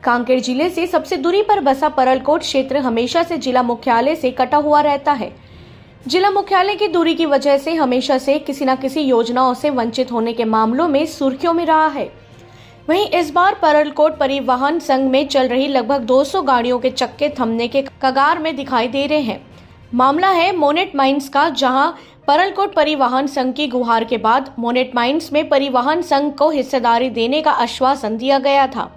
कांकेर जिले से सबसे दूरी पर बसा परलकोट क्षेत्र हमेशा से जिला मुख्यालय से कटा हुआ रहता है। जिला मुख्यालय की दूरी की वजह से हमेशा से किसी न किसी योजनाओं से वंचित होने के मामलों में सुर्खियों में रहा है। वहीं इस बार परलकोट परिवहन संघ में चल रही लगभग 200 गाड़ियों के चक्के थमने के कगार में दिखाई दे रहे हैं। मामला है मोनेट माइंस का, जहां परलकोट परिवहन संघ की गुहार के बाद मोनेट माइंस में परिवहन संघ को हिस्सेदारी देने का आश्वासन दिया गया था,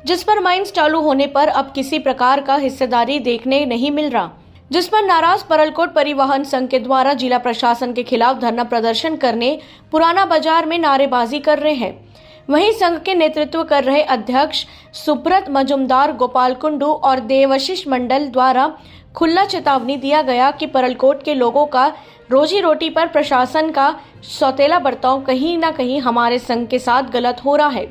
जिस पर माइंस चालू होने पर अब किसी प्रकार का हिस्सेदारी देखने नहीं मिल रहा, जिस पर नाराज परलकोट परिवहन संघ के द्वारा जिला प्रशासन के खिलाफ धरना प्रदर्शन करने पुराना बाजार में नारेबाजी कर रहे हैं। वहीं संघ के नेतृत्व कर रहे अध्यक्ष सुब्रत मजुमदार, गोपाल कुंडू और देवाशीष मंडल द्वारा खुला चेतावनी दिया गया कि परलकोट के लोगों का रोजी रोटी पर प्रशासन का सौतेला बर्ताव कहीं न कहीं हमारे संघ के साथ गलत हो रहा है,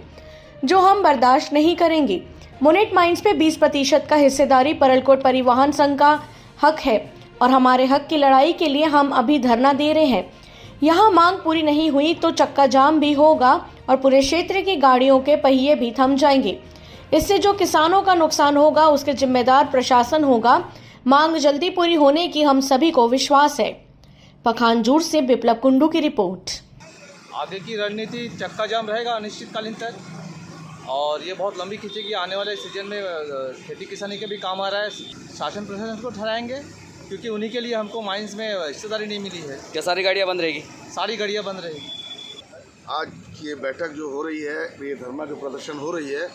जो हम बर्दाश्त नहीं करेंगे। मोनेट माइंस पे 20% का हिस्सेदारी परलकोट परिवहन संघ का हक है और हमारे हक की लड़ाई के लिए हम अभी धरना दे रहे हैं। यहाँ मांग पूरी नहीं हुई तो चक्का जाम भी होगा और पूरे क्षेत्र की गाड़ियों के पहिए भी थम जाएंगे। इससे जो किसानों का नुकसान होगा उसके जिम्मेदार प्रशासन होगा। मांग जल्दी पूरी होने की हम सभी को विश्वास है। पखानजूर से विप्लव कुंडू की रिपोर्ट। आगे की रणनीति चक्का जाम रहेगा अनिश्चितकालीन तक, और ये बहुत लंबी खींचेगी। आने वाले सीजन में खेती किसानी के भी काम आ रहा है। शासन प्रशासन को ठहराएंगे क्योंकि उन्हीं के लिए हमको माइंस में हिस्सेदारी नहीं मिली है। क्या सारी गाड़ियाँ बंद रहेगी? सारी गाड़ियाँ बंद रहेगी। आज ये बैठक जो हो रही है, ये धरना जो प्रदर्शन हो रही है,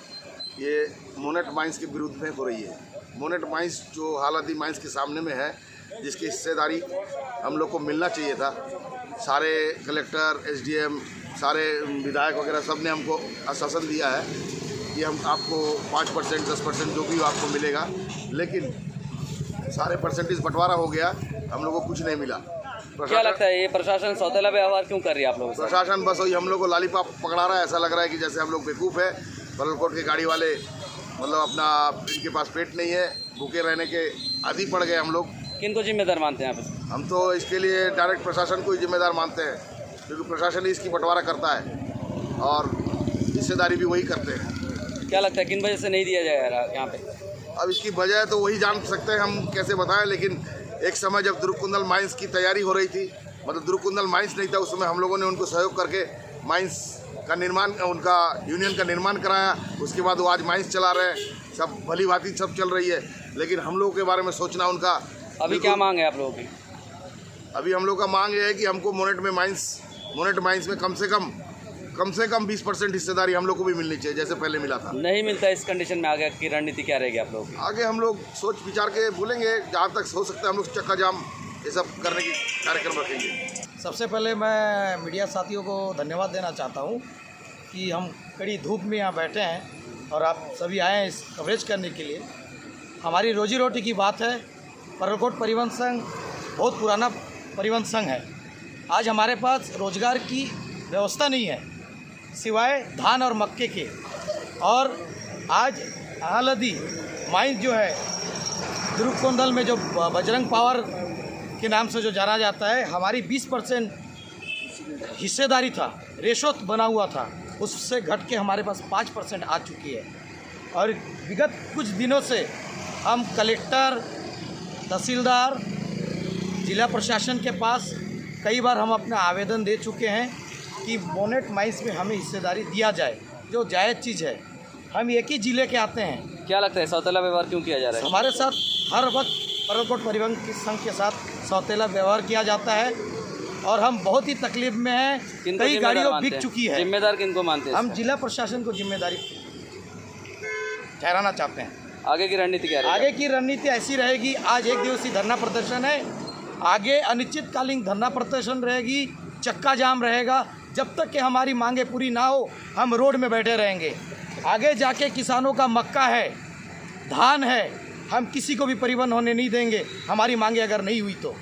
ये मोनेट माइंस के विरुद्ध में हो रही है। मोनेट माइंस जो हालाती माइंस के सामने में है, जिसकी हिस्सेदारी हम लोग को मिलना चाहिए था। सारे कलेक्टर, एसडीएम, सारे विधायक वगैरह सब ने हमको आश्वासन दिया है कि हम आपको 5%, 10% जो भी आपको मिलेगा, लेकिन सारे परसेंटेज बंटवारा हो गया, हम लोग को कुछ नहीं मिला। क्या लगता है ये प्रशासन सौतेला व्यवहार क्यों कर रही है आप लोगों से? प्रशासन बस वही हम लोग को लॉलीपॉप पकड़ा रहा है। ऐसा लग रहा है कि जैसे हम लोग बेवकूफ़ है। परलकोट के गाड़ी वाले मतलब अपना, इनके पास पेट नहीं है, भूखे रहने के आदी पड़ गए हम लोग। किनको जिम्मेदार मानते हैं आप? हम तो इसके लिए डायरेक्ट प्रशासन को ही जिम्मेदार मानते हैं, क्योंकि प्रशासन ही इसकी बंटवारा करता है और हिस्सेदारी भी वही करते हैं। क्या लगता है किन वजह से नहीं दिया जाएगा यहाँ पे? अब इसकी वजह तो वही जान सकते हैं, हम कैसे बताएं। लेकिन एक समय जब दुर्कुंदल माइंस की तैयारी हो रही थी, मतलब दुर्कुंदल माइंस नहीं था उस समय, हम लोगों ने उनको सहयोग करके माइंस का निर्माण, उनका यूनियन का निर्माण कराया। उसके बाद वो आज माइंस चला रहे हैं, सब भली भांति सब चल रही है। लेकिन हम लोगों के बारे में सोचना उनका। अभी क्या मांग है आप लोगों की? अभी हम लोग का मांग ये है कि हमको मोनेट माइंस में कम से कम 20% हिस्सेदारी हम लोग को भी मिलनी चाहिए, जैसे पहले मिला था। नहीं मिलता इस कंडीशन में आगे की रणनीति क्या रहेगी आप लोगों की? आगे हम लोग सोच विचार के बोलेंगे, जहाँ तक हो सकता है हम लोग चक्का जाम ये सब करने की कार्यक्रम रखेंगे। सबसे पहले मैं मीडिया साथियों को धन्यवाद देना चाहता हूँ कि हम कड़ी धूप में यहाँ बैठे हैं और आप सभी आए हैं इस कवरेज करने के लिए। हमारी रोजी रोटी की बात है। परलकोट परिवहन संघ बहुत पुराना परिवहन संघ है। आज हमारे पास रोजगार की व्यवस्था नहीं है सिवाय धान और मक्के के। और आज हालदी माइंस जो है दुर्कुंदल में, जो बजरंग पावर के नाम से जो जाना जाता है, हमारी 20% हिस्सेदारी था, रेशो बना हुआ था, उससे घट के हमारे पास 5% आ चुकी है। और विगत कुछ दिनों से हम कलेक्टर, तहसीलदार, जिला प्रशासन के पास कई बार हम अपना आवेदन दे चुके हैं कि मोनेट माइंस में हमें हिस्सेदारी दिया जाए, जो जायज़ चीज़ है। हम एक ही ज़िले के आते हैं। क्या लगता है सौतेला व्यवहार क्यों किया जा रहा है? हमारे साथ हर वक्त परलकोट परिवहन संघ के साथ सौतेला व्यवहार किया जाता है और हम बहुत ही तकलीफ में हैं। कई गाड़ियाँ बिक चुकी है। जिम्मेदार किनको मानते हैं? हम जिला प्रशासन को जिम्मेदारी ठहराना चाहते हैं। आगे की रणनीति क्या रहेगी? आगे की रणनीति ऐसी रहेगी। आज 1 दिवसीय धरना प्रदर्शन है, आगे अनिश्चितकालीन धरना प्रदर्शन रहेगी, चक्का जाम रहेगा। जब तक कि हमारी मांगे पूरी ना हो हम रोड में बैठे रहेंगे। आगे जाके किसानों का मक्का है, धान है, हम किसी को भी परिवहन होने नहीं देंगे हमारी मांगे अगर नहीं हुई तो।